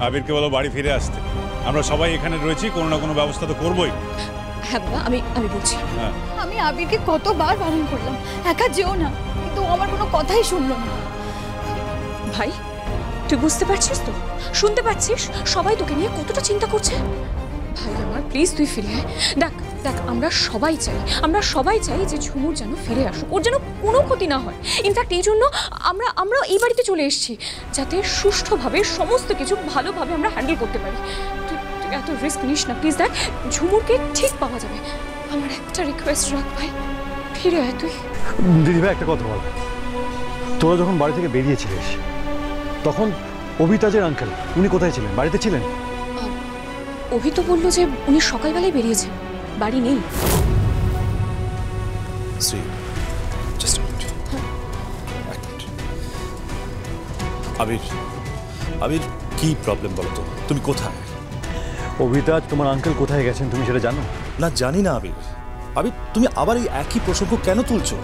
আবিরকে বলো বাড়ি ফিরে আসতে। আমরা সবাই এখানে রয়েছি, কোনো না কোনো ব্যবস্থা তো করবোই। হ্যাঁ বাবা, আমি বলছি। আমি আবিরকে কতবার বারণ করলাম একা যেও না, কিন্তু ও আমার কোনো কথাই শুনলো না। ভাই, তুই বুঝতে পারছিস তো, শুনতে পাচ্ছিস সবাই তোকে নিয়ে কতটা চিন্তা করছে। ভাই আমার, প্লিজ তুই ফিরে আয়। দেখ দেখ, আমরা সবাই চাই যে ঝুমুর যেন ফিরে আসুক, ওর যেন কোনো ক্ষতি না হয়। ইনফ্যাক্ট এই জন্য আমরা এই বাড়িতে চলে এসেছি, যাতে সুষ্ঠুভাবে সমস্ত কিছু ভালোভাবে আমরা হ্যান্ডেল করতে পারি। তুই এত রিস্ক নিস না প্লিজ। দেখ, ঝুমুরকে ঠিক পাওয়া যাবে। আমার একটা রিকোয়েস্ট রাখ ভাই, ফিরে আয় তুই। দিদি ভাই, একটা কথা বল, তোরা যখন বাড়ি থেকে বেরিয়েছিলিস তখন অভিতাজের আঙ্কেল উনি কোথায় ছিলেন? বাড়িতে ছিলেন? অভি তো বললো যে উনি সকালবেলায় বেরিয়েছেন, বাড়ি নেই। আবির, আবির কি প্রবলেম বলো তো? তুমি কোথায়? অভিতাজ তোমার আঙ্কেল কোথায় গেছেন তুমি সেটা জানো? না, জানি না আবির। আবির, তুমি আবার এই একই প্রসঙ্গ কেন তুলছো?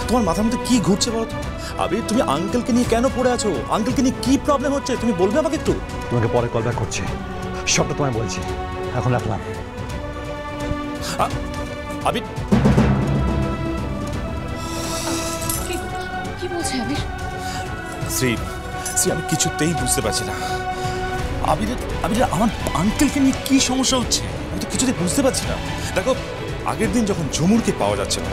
তোমার মাথার মধ্যে কি ঘুরছে বলো তো? আবির, তুমি আঙ্কেলকে নিয়ে কেন পড়ে আছো? আঙ্কেলকে নিয়ে কি প্রবলেম হচ্ছে তুমি বলবে আমাকে একটু? তোমাকে পরে কল ব্যাক করছি, সবটা তোমায় বলছি, এখন রাখলাম। আবির, কি বলছে আবির? শ্রী, আমি কিছুতেই বুঝতে পারছি না। আবিরের আমার আঙ্কেলকে নিয়ে কি সমস্যা হচ্ছে আমি তো কিছুতেই বুঝতে পারছি না। দেখো, আগের দিন যখন ঝুমুরকে পাওয়া যাচ্ছে না,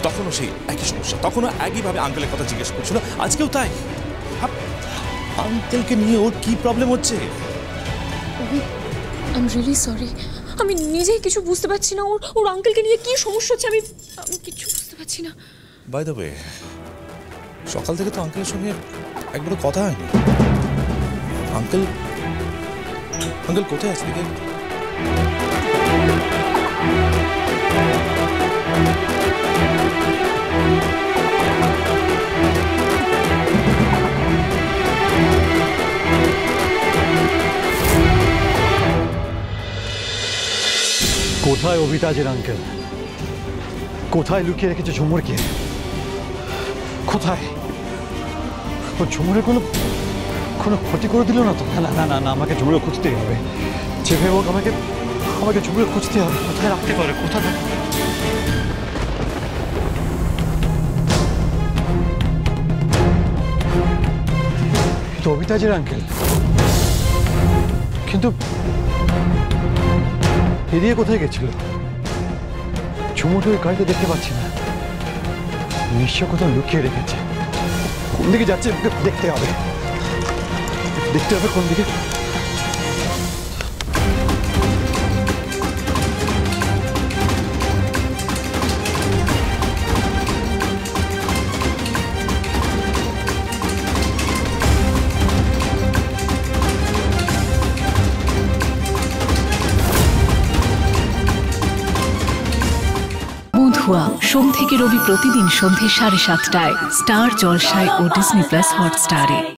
তখনও সেই একই সমস্যা, তখনও একইভাবে আঙ্কেলের কথা জিজ্ঞেস করছিল, আজকেও তাই। আঙ্কেলকে নিয়ে ওর কি প্রবলেম হচ্ছে? আই এম রিয়েলি সরি, আমি নিজেই কিছু বুঝতে পারছি না। ওর আঙ্কেলকে নিয়ে কি সমস্যা হচ্ছে আমি কিছু বুঝতে পারছি না। বাই দ্য ওয়ে, সকাল থেকে তো আঙ্কেলের সঙ্গে একবারও কথা হয়নি। আঙ্কেল কোথায় আছে দিকে? কোথায় অভিতাজের আঙ্কেল? কোথায় লুকিয়ে রেখেছে ঝুমুরকে? কোথায়? ও ঝুমুরের কোনো ক্ষতি করে দিল না তো? না না না না, আমাকে ঝুমুরে খুঁজতেই হবে, যেভাবে হোক আমাকে ঝুমুরে খুঁজতে হবে। কোথায় রাখতে পারে? কোথায়? তো অভিতাজের আঙ্কেল, কিন্তু এদিকে কোথায় গেছিল? ঝুমুরকে ওই গাড়িতে দেখতে পাচ্ছি না, নিশ্চয় কোথাও লুকিয়ে রেখেছে। কোন দিকে যাচ্ছে দেখতে হবে কোন দিকে। বন্ধুয়া, সোম থেকে রবি প্রতিদিন সন্ধ্যে 7:30টায় স্টার জলসায় ও ডিজনি প্লাস হটস্টারে।